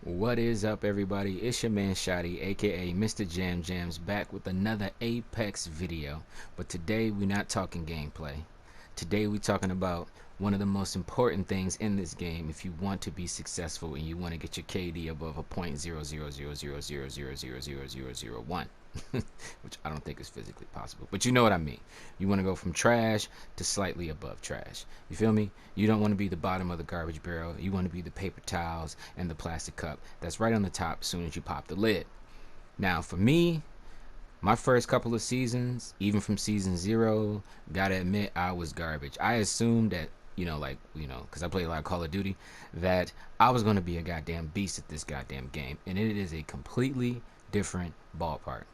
What is up, everybody? It's your man Shotty, aka Mr. Jam, back with another Apex video. But today we're not talking gameplay. Today we're talking about one of the most important things in this game if you want to be successful and you want to get your KD above a .0000000000001. Which I don't think is physically possible, but you know what I mean. You want to go from trash to slightly above trash. You feel me? You don't want to be the bottom of the garbage barrel. You want to be the paper towels and the plastic cup that's right on the top as soon as you pop the lid. Now for me, my first couple of seasons, even from season 0, gotta admit I was garbage. I assumed that, because I play a lot of Call of Duty, that I was going to be a goddamn beast at this goddamn game, and it is a completely different ballpark.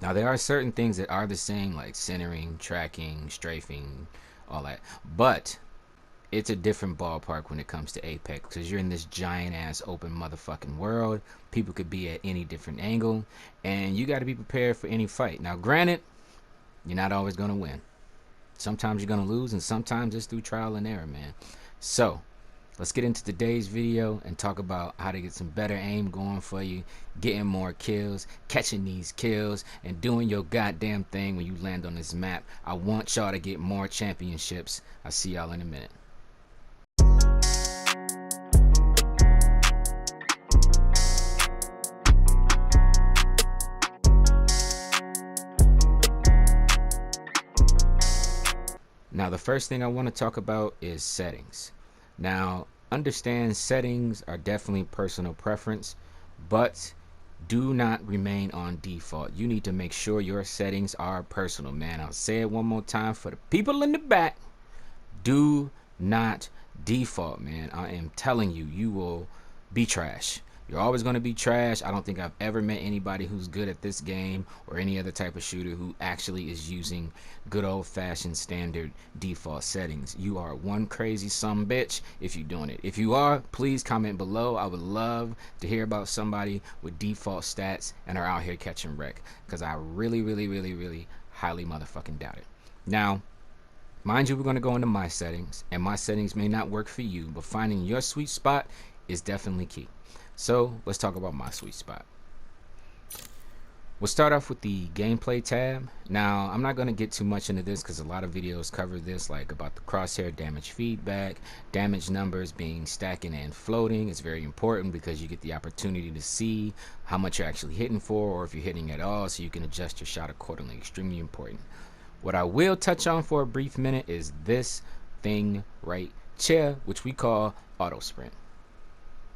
Now there are certain things that are the same, like centering, tracking, strafing, all that, but it's a different ballpark when it comes to Apex, because you're in this giant ass open motherfucking world. People could be at any different angle, and you got to be prepared for any fight. Now granted, you're not always going to win. Sometimes you're going to lose, and sometimes it's through trial and error, man. So let's get into today's video and talk about how to get some better aim going for you, getting more kills, catching these kills, and doing your goddamn thing when you land on this map. I want y'all to get more championships. I'll see y'all in a minute. Now the first thing I want to talk about is settings. Now, understand settings are definitely personal preference, but do not remain on default. You need to make sure your settings are personal, man. I'll say it one more time for the people in the back. Do not default, man. I am telling you, you will be trash. You're always going to be trash. I don't think I've ever met anybody who's good at this game or any other type of shooter who actually is using good old-fashioned standard default settings. You are one crazy sumbitch if you're doing it. If you are, please comment below. I would love to hear about somebody with default stats and are out here catching wreck, because I really highly motherfucking doubt it. Now, mind you, we're going to go into my settings, and my settings may not work for you, but finding your sweet spot is definitely key. So let's talk about my sweet spot. We'll start off with the gameplay tab. Now I'm not going to get too much into this because a lot of videos cover this, like about the crosshair damage feedback, damage numbers being stacking and floating. It's very important because you get the opportunity to see how much you're actually hitting for, or if you're hitting at all, so you can adjust your shot accordingly. Extremely important. What I will touch on for a brief minute is this thing right here, which we call auto sprint.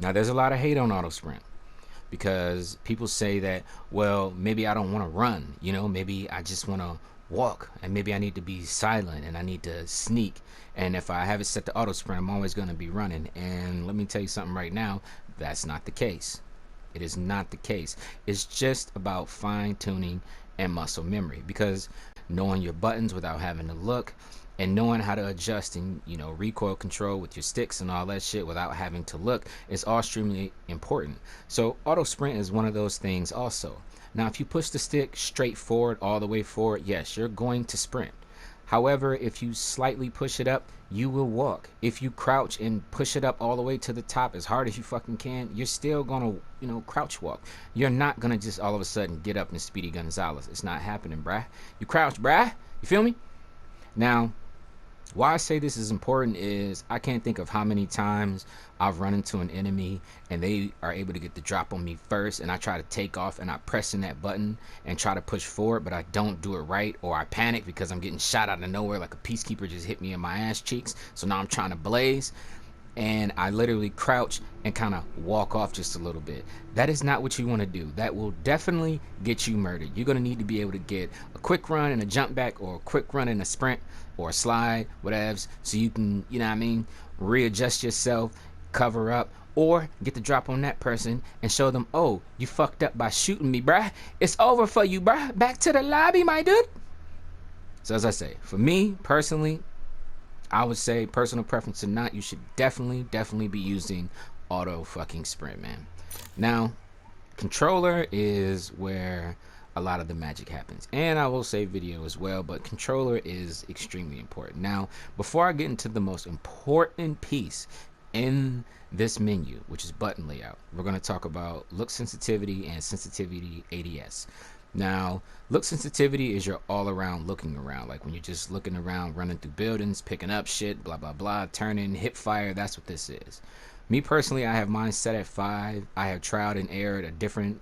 Now there's a lot of hate on auto sprint because people say that, well, maybe I don't want to run, maybe I just want to walk, and maybe I need to be silent and I need to sneak, and if I have it set to auto sprint, I'm always going to be running. And let me tell you something right now, that's not the case. It is not the case. It's just about fine-tuning and muscle memory, because knowing your buttons without having to look, and knowing how to adjust and recoil control with your sticks and all that shit without having to look is all extremely important. So auto sprint is one of those things also. Now if you push the stick straight forward, all the way forward, yes, you're going to sprint. However, if you slightly push it up, you will walk. If you crouch and push it up all the way to the top as hard as you fucking can, you're still gonna crouch walk. You're not gonna just all of a sudden get up and Speedy Gonzalez. It's not happening, bruh. You crouch, bruh. You feel me? Now, why I say this is important is I can't think of how many times I've run into an enemy and they are able to get the drop on me first, and I try to take off and I press in that button and try to push forward, but I don't do it right, or I panic because I'm getting shot out of nowhere like a peacekeeper just hit me in my ass cheeks. So now I'm trying to blaze, and I literally crouch and kind of walk off just a little bit. That is not what you want to do. That will definitely get you murdered. You're going to need to be able to get a quick run and a jump back, or a quick run and a sprint, or a slide, whatevs, so you can, readjust yourself, cover up, or get the drop on that person and show them, oh, you fucked up by shooting me, bruh. It's over for you, bruh. Back to the lobby, my dude. So as I say, for me personally, I would say personal preference or not, you should definitely be using auto fucking sprint, man. Now, controller is where a lot of the magic happens, and I will say video as well, but controller is extremely important. Now, before I get into the most important piece, In this menu, which is button layout, we're going to talk about look sensitivity and sensitivity ADS. Now, look sensitivity is your all around looking around, like when you're just looking around, running through buildings, picking up shit, blah blah blah, turning, hip fire. That's what this is. Me personally, I have mine set at 5. I have tried and errored a different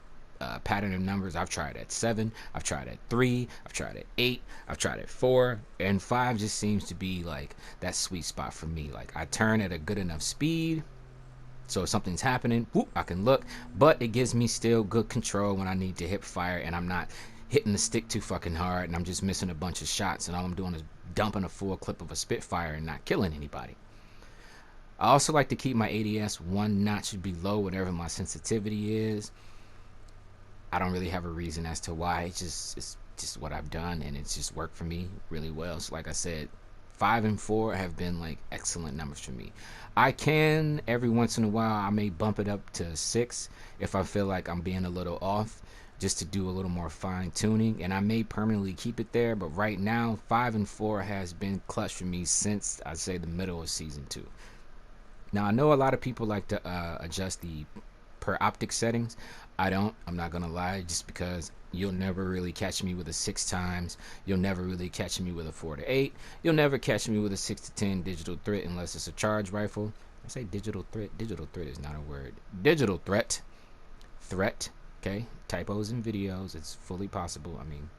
pattern of numbers. I've tried at 7, I've tried at 3, I've tried at 8, I've tried at 4, and 5 just seems to be like that sweet spot for me. Like I turn at a good enough speed, so if something's happening, whoop, I can look, but it gives me still good control when I need to hip fire, and I'm not hitting the stick too fucking hard, and I'm just missing a bunch of shots, and all I'm doing is dumping a full clip of a Spitfire and not killing anybody. I also like to keep my ADS one notch below whatever my sensitivity is. I don't really have a reason as to why. It's just what I've done, and it's just worked for me really well. So like I said, 5 and 4 have been like excellent numbers for me. I can every once in a while, I may bump it up to 6 if I feel like I'm being a little off, just to do a little more fine tuning, and I may permanently keep it there. But right now, 5 and 4 has been clutch for me since I'd say the middle of season 2. Now I know a lot of people like to adjust the per optic settings. I don't. I'm not gonna lie, just because you'll never really catch me with a 6 times. You'll never really catch me with a 4 to 8. You'll never catch me with a 6 to 10 digital threat unless it's a charge rifle. I say digital threat. Digital threat is not a word. Digital threat. Threat. Okay. Typos in videos. It's fully possible. I mean,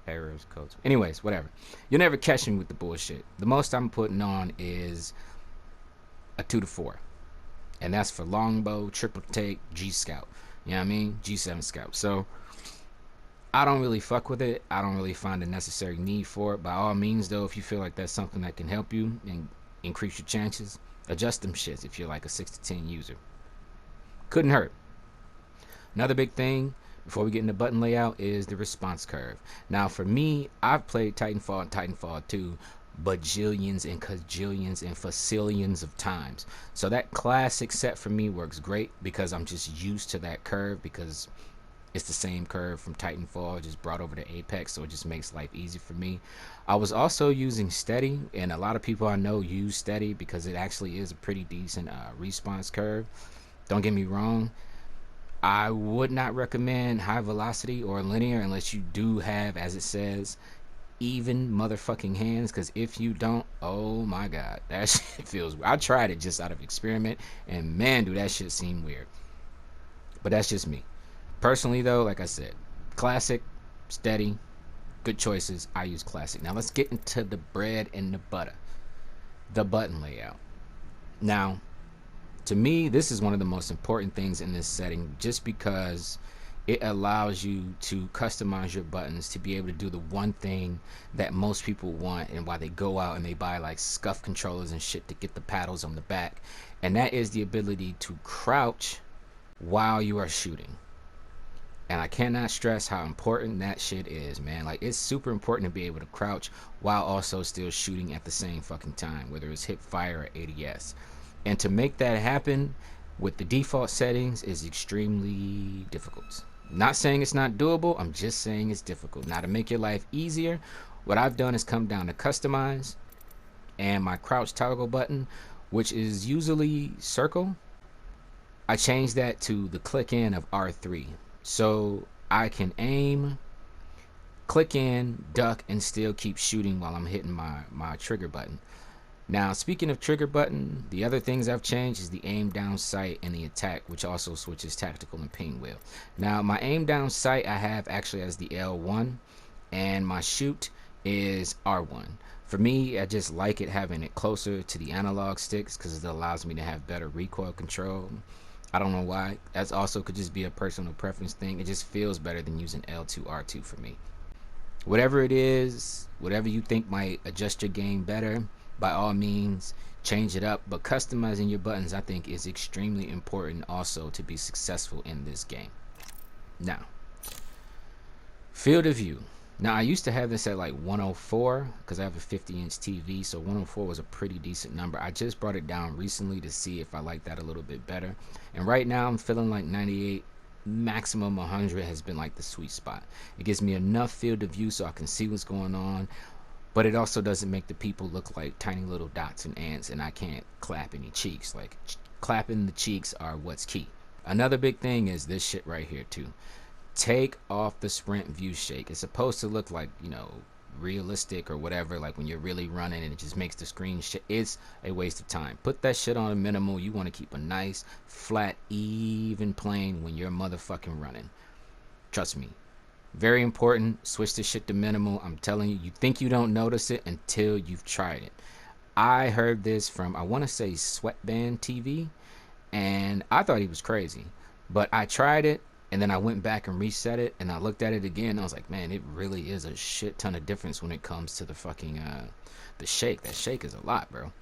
errors, codes. Anyways, whatever. You'll never catch me with the bullshit. The most I'm putting on is a 2 to 4. And that's for longbow, triple take, G Scout. You know what I mean? G7 Scout. So I don't really fuck with it. I don't really find a necessary need for it. By all means, though, if you feel like that's something that can help you and increase your chances, adjust them shits if you're like a 6 to 10 user. Couldn't hurt. Another big thing before we get into button layout is the response curve. Now, for me, I've played Titanfall and Titanfall 2 bajillions and cajillions and facillions of times. So that classic set for me works great because I'm just used to that curve, because it's the same curve from Titanfall just brought over to Apex, so it just makes life easy for me. I was also using steady, and a lot of people I know use steady because it actually is a pretty decent response curve. Don't get me wrong, I would not recommend high velocity or linear unless you do have, as it says, even motherfucking hands, because if you don't, oh my god, that shit feels weird. I tried it just out of experiment, and man, do that shit seem weird. But that's just me personally, though. Like I said, classic, steady, good choices. I use classic. Now let's get into the bread and the butter, the button layout. Now, to me, this is one of the most important things in this setting, just because it allows you to customize your buttons to be able to do the one thing that most people want, and why they go out and they buy like scuff controllers and shit to get the paddles on the back, and that is the ability to crouch while you are shooting. And I cannot stress how important that shit is, man. Like, it's super important to be able to crouch while also still shooting at the same fucking time, whether it's hip fire or ADS. And to make that happen with the default settings is extremely difficult. Not saying it's not doable, I'm just saying it's difficult. Now, to make your life easier, what I've done is come down to customize, and my crouch toggle button, which is usually circle, I changed that to the click in of R3. So I can aim, click in, duck, and still keep shooting while I'm hitting my trigger button. Now, speaking of trigger button, the other things I've changed is the aim down sight and the attack, which also switches tactical and pinwheel. Now, my aim down sight I have actually as the L1, and my shoot is R1. For me, I just like it having it closer to the analog sticks because it allows me to have better recoil control. I don't know why. That's also could just be a personal preference thing. It just feels better than using L2, R2 for me. Whatever it is, whatever you think might adjust your game better, by all means, change it up. But customizing your buttons, I think, is extremely important also to be successful in this game. Now, field of view. Now, I used to have this at like 104 because I have a 50-inch TV, so 104 was a pretty decent number. I just brought it down recently to see if I like that a little bit better. And right now, I'm feeling like 98, maximum 100 has been like the sweet spot. It gives me enough field of view so I can see what's going on but it also doesn't make the people look like tiny little dots and ants, and I can't clap any cheeks. Like, clapping the cheeks are what's key. Another big thing is this shit right here too. Take off the sprint view shake. It's supposed to look like, you know, realistic or whatever, like when you're really running and it just makes the screen shit. It's a waste of time. Put that shit on a minimal. You want to keep a nice flat even plane when you're motherfucking running. Trust me, very important. Switch this shit to minimal. I'm telling you, you think you don't notice it until you've tried it. I heard this from, I want to say, SweatbandTV, and I thought he was crazy, but I tried it. And then I went back and reset it, and I looked at it again, and I was like, man, it really is a shit ton of difference when it comes to the fucking, the shake. That shake is a lot, bro.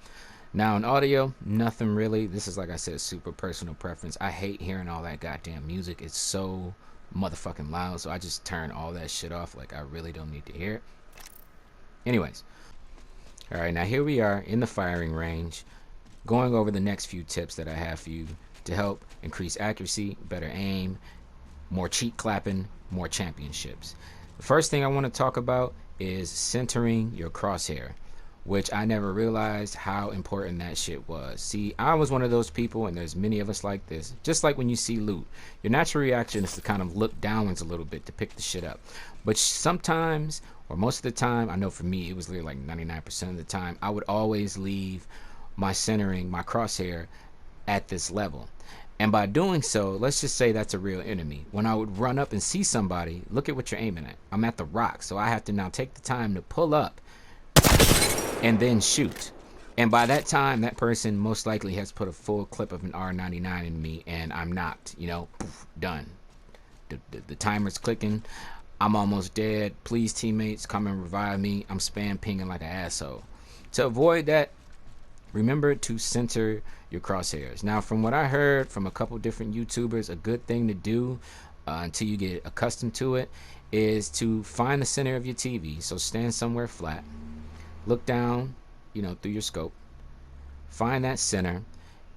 Now, in audio, nothing really. This is, like I said, super personal preference. I hate hearing all that goddamn music. It's so motherfucking loud, so I just turn all that shit off. Like, I really don't need to hear it. Anyways. All right, now here we are in the firing range, going over the next few tips that I have for you to help increase accuracy, better aim, more cheek clapping, more championships. The first thing I want to talk about is centering your crosshair, which I never realized how important that shit was. See, I was one of those people, and there's many of us like this. Just like when you see loot, your natural reaction is to kind of look downwards a little bit to pick the shit up. But sometimes, or most of the time, I know for me, it was like 99% of the time, I would always leave my centering, my crosshair, at this level. And by doing so, let's just say that's a real enemy. When I would run up and see somebody, look at what you're aiming at. I'm at the rock, so I have to now take the time to pull up and then shoot. And by that time, that person most likely has put a full clip of an R99 in me, and I'm knocked, you know, poof, done. The timer's clicking. I'm almost dead. Please, teammates, come and revive me. I'm spam pinging like an asshole. To avoid that, remember to center your crosshairs. Now, from what I heard from a couple different YouTubers, a good thing to do until you get accustomed to it is to find the center of your TV. So stand somewhere flat, look down, you know, through your scope, find that center,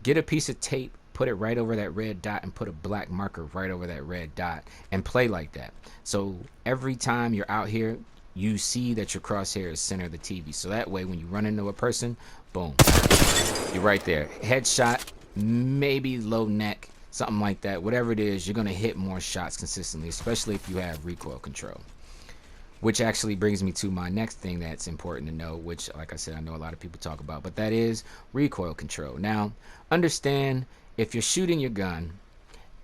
get a piece of tape, put it right over that red dot, and put a black marker right over that red dot, and play like that. So every time you're out here, you see that your crosshair is center of the TV. So that way, when you run into a person, boom, you're right there. Headshot, maybe low neck, something like that. Whatever it is, you're going to hit more shots consistently, especially if you have recoil control. Which actually brings me to my next thing that's important to know, which, like I said, I know a lot of people talk about, but that is recoil control. Now, understand, if you're shooting your gun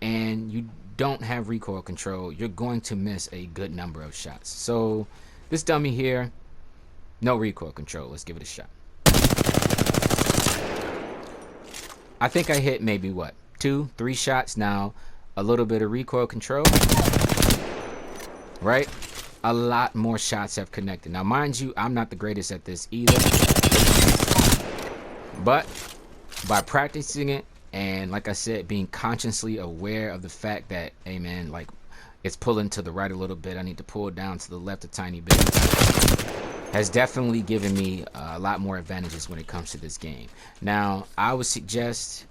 and you don't have recoil control, you're going to miss a good number of shots. So this dummy here, no recoil control. Let's give it a shot. I think I hit maybe what, 2-3 shots. Now a little bit of recoil control, right? A lot more shots have connected. Now mind you, I'm not the greatest at this either, but by practicing it, and like I said, being consciously aware of the fact that, hey man, like, it's pulling to the right a little bit, I need to pull down to the left a tiny bit, has definitely given me a lot more advantages when it comes to this game. Now, I would suggest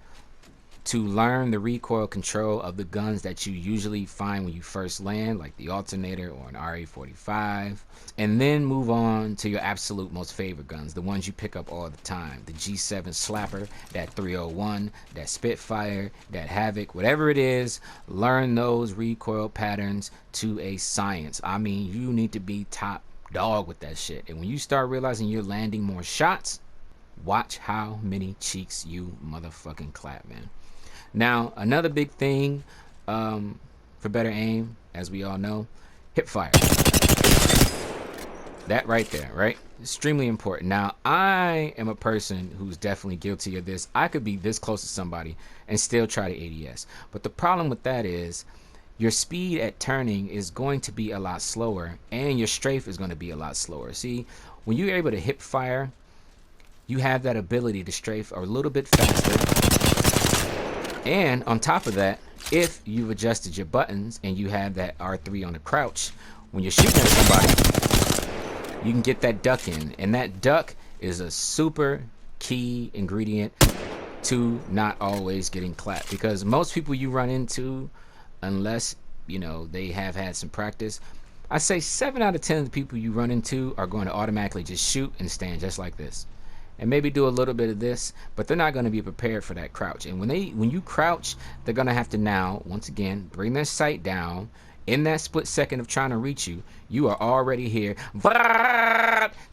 to learn the recoil control of the guns that you usually find when you first land, like the alternator or an RE45, and then move on to your absolute most favorite guns, the ones you pick up all the time, the G7 slapper, that 301, that Spitfire, that Havoc, whatever it is. Learn those recoil patterns to a science. I mean, you need to be top dog with that shit. And when you start realizing you're landing more shots, watch how many cheeks you motherfucking clap, man. Now, another big thing for better aim, as we all know, hip fire. That right there, right? Extremely important. Now, I am a person who's definitely guilty of this. I could be this close to somebody and still try to ADS. But the problem with that is your speed at turning is going to be a lot slower, and your strafe is going to be a lot slower. See, when you're able to hip fire, you have that ability to strafe a little bit faster. And on top of that, if you've adjusted your buttons and you have that R3 on the crouch, when you're shooting at somebody, you can get that duck in. And that duck is a super key ingredient to not always getting clapped. Because most people you run into, unless, you know, they have had some practice, I say 7 out of 10 of the people you run into are going to automatically just shoot and stand just like this, and maybe do a little bit of this, but they're not going to be prepared for that crouch. And when you crouch, they're going to have to now once again bring their sight down. In that split second of trying to reach you, you are already here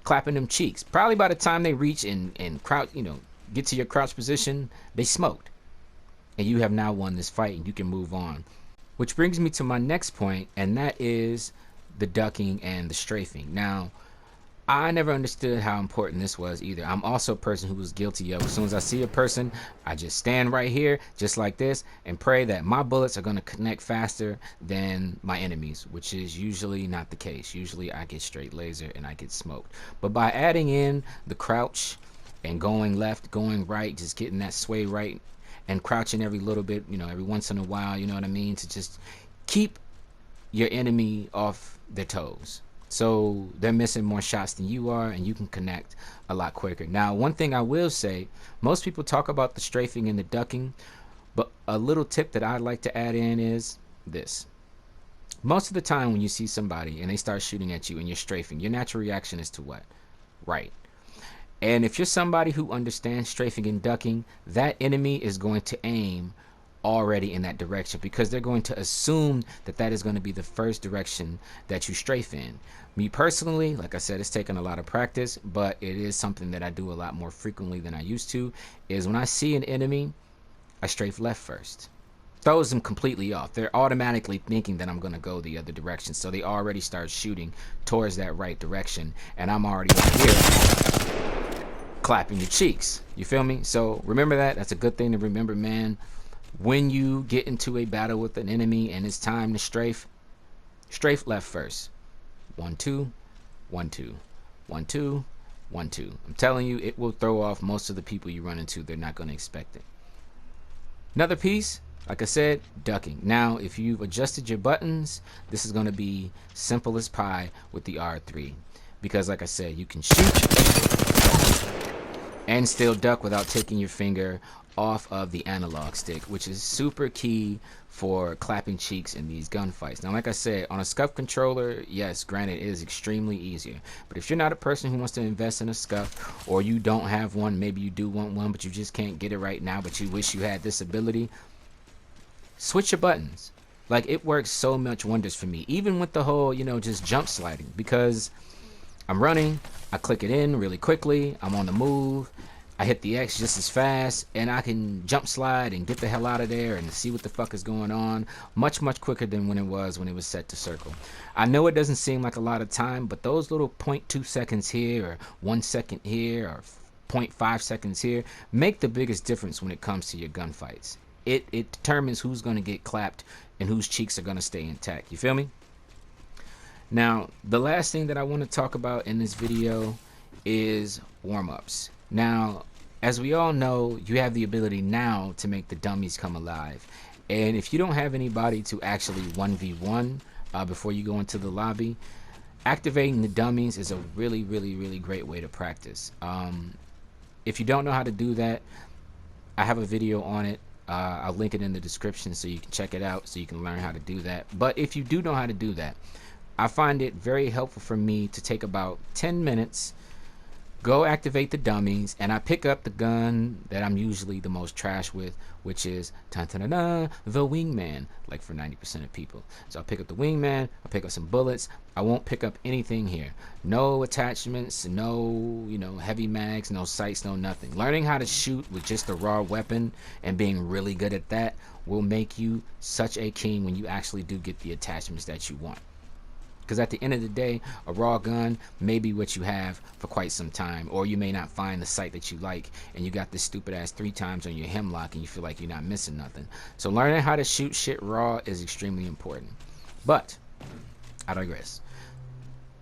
clapping them cheeks. Probably by the time they reach and crouch, get to your crouch position, they smoked, and you have now won this fight and you can move on. Which brings me to my next point, and that is the ducking and the strafing. Now, I never understood how important this was either. I'm also a person who was guilty of, as soon as I see a person, I just stand right here, just like this, and pray that my bullets are going to connect faster than my enemies, which is usually not the case. Usually I get straight laser and I get smoked. But by adding in the crouch and going left, going right, just getting that sway right, and crouching every little bit, every once in a while, you know what I mean, to just keep your enemy off their toes, so they're missing more shots than you are, and you can connect a lot quicker. Now, one thing I will say, most people talk about the strafing and the ducking, but a little tip that I'd like to add in is this. Most of the time when you see somebody and they start shooting at you and you're strafing, your natural reaction is to what? Right. And if you're somebody who understands strafing and ducking, that enemy is going to aim already in that direction, because they're going to assume that that is going to be the first direction that you strafe in. Me personally, like I said, it's taken a lot of practice, but it is something that I do a lot more frequently than I used to, is when I see an enemy, I strafe left first. Throws them completely off. They're automatically thinking that I'm going to go the other direction, so they already start shooting towards that right direction, and I'm already over here clapping your cheeks. You feel me? So remember that. That's a good thing to remember, man. When you get into a battle with an enemy and it's time to strafe left first. 1 2 1 2 1 2 1 2. I'm telling you, it will throw off most of the people you run into. They're not going to expect it. Another piece, like I said, ducking. Now, if you've adjusted your buttons, this is going to be simple as pie with the R3, because like I said, you can shoot and still duck without taking your finger off of the analog stick, which is super key for clapping cheeks in these gunfights. Now, like I said, on a SCUF controller, yes, granted, it is extremely easier. But if you're not a person who wants to invest in a SCUF, or you don't have one, maybe you do want one, but you just can't get it right now, but you wish you had this ability, switch your buttons. Like, it works so much wonders for me, even with the whole, just jump sliding, because I'm running, I click it in really quickly, I'm on the move, I hit the X just as fast, and I can jump slide and get the hell out of there and see what the fuck is going on much quicker than when it was set to circle. I know it doesn't seem like a lot of time, but those little 0.2 seconds here, or 1 second here, or 0.5 seconds here, make the biggest difference when it comes to your gunfights. It determines who's going to get clapped and whose cheeks are going to stay intact. You feel me? Now, the last thing that I want to talk about in this video is warm-ups. Now, as we all know, you have the ability now to make the dummies come alive. And if you don't have anybody to actually 1v1 before you go into the lobby, activating the dummies is a really great way to practice. If you don't know how to do that, I have a video on it. I'll link it in the description so you can check it out, so you can learn how to do that. But if you do know how to do that, I find it very helpful for me to take about 10 minutes, go activate the dummies, and I pick up the gun that I'm usually the most trash with, which is the wingman, like for 90% of people. So I'll pick up the wingman, I'll pick up some bullets. I won't pick up anything here. No attachments, no heavy mags, no sights, no nothing. Learning how to shoot with just a raw weapon and being really good at that will make you such a king when you actually do get the attachments that you want. Because at the end of the day, a raw gun may be what you have for quite some time, or you may not find the sight that you like, and you got this stupid ass 3 times on your hemlock and you feel like you're not missing nothing. So learning how to shoot shit raw is extremely important. But I digress.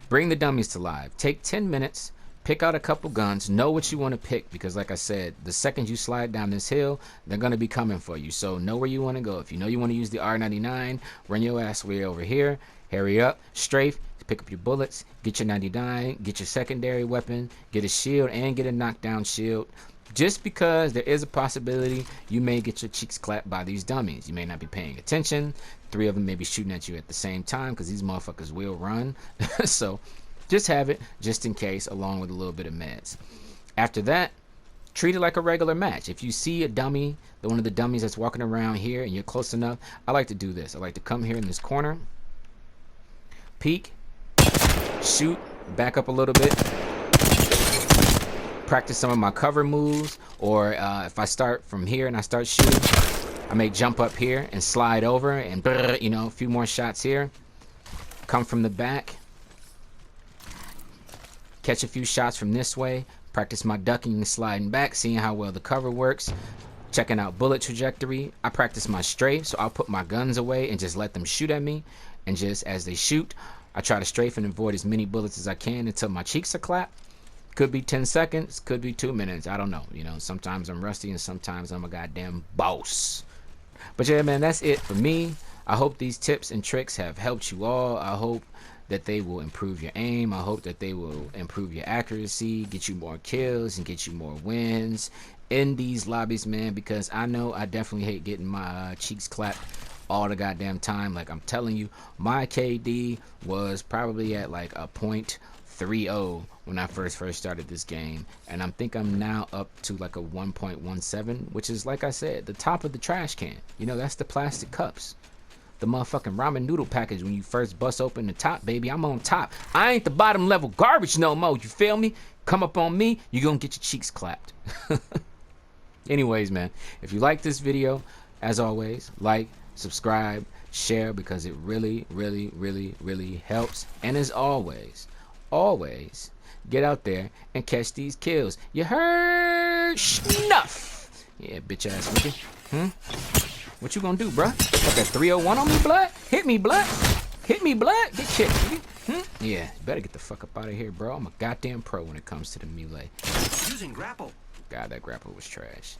Bring the dummies to live. Take 10 minutes, pick out a couple guns, know what you want to pick, because like I said, the second you slide down this hill, they're going to be coming for you. So know where you want to go. If you know you want to use the R99, run your ass way over here. Hurry up, strafe, pick up your bullets, get your 99, get your secondary weapon, get a shield and get a knockdown shield. just because there is a possibility you may get your cheeks clapped by these dummies. You may not be paying attention. 3 of them may be shooting at you at the same time because these motherfuckers will run. So just have it just in case, along with a little bit of meds. After that, treat it like a regular match. If you see a dummy, one of the dummies that's walking around here, and you're close enough, I like to do this. I like to come here in this corner, peek, shoot, back up a little bit, practice some of my cover moves, or if I start from here and I start shooting, I may jump up here and slide over and, you know, a few more shots here. Come from the back, catch a few shots from this way, practice my ducking and sliding back, seeing how well the cover works, checking out bullet trajectory. I practice my strafe, so I'll put my guns away and just let them shoot at me, and just as they shoot, I try to strafe and avoid as many bullets as I can until my cheeks are clapped. Could be 10 seconds, could be 2 minutes, I don't know. You know, sometimes I'm rusty and sometimes I'm a goddamn boss. But yeah, man, that's it for me. I hope these tips and tricks have helped you all. I hope that they will improve your aim. I hope that they will improve your accuracy, get you more kills and get you more wins in these lobbies, man, because I know I definitely hate getting my cheeks clapped all the goddamn time. Like I'm telling you, my KD was probably at like a 0.30 when I first started this game, and I think I'm now up to like a 1.17, which is, like I said, the top of the trash can. You know, that's the plastic cups. The motherfucking ramen noodle package when you first bust open the top, baby. I'm on top. I ain't the bottom level garbage no more. You feel me? Come up on me, you're gonna get your cheeks clapped. Anyways, man, if you like this video, as always, like, subscribe, share, because it really, really, really, really helps. And as always, always get out there and catch these kills. You heard? Snuff. Yeah, bitch ass nigga. What you gonna do, bruh? Got that 301 on me, blood? Hit me, blood. Hit me, blood. Get kicked, nigga. Yeah, you better get the fuck up out of here, bro. I'm a goddamn pro when it comes to the melee. Using grapple. God, that grapple was trash.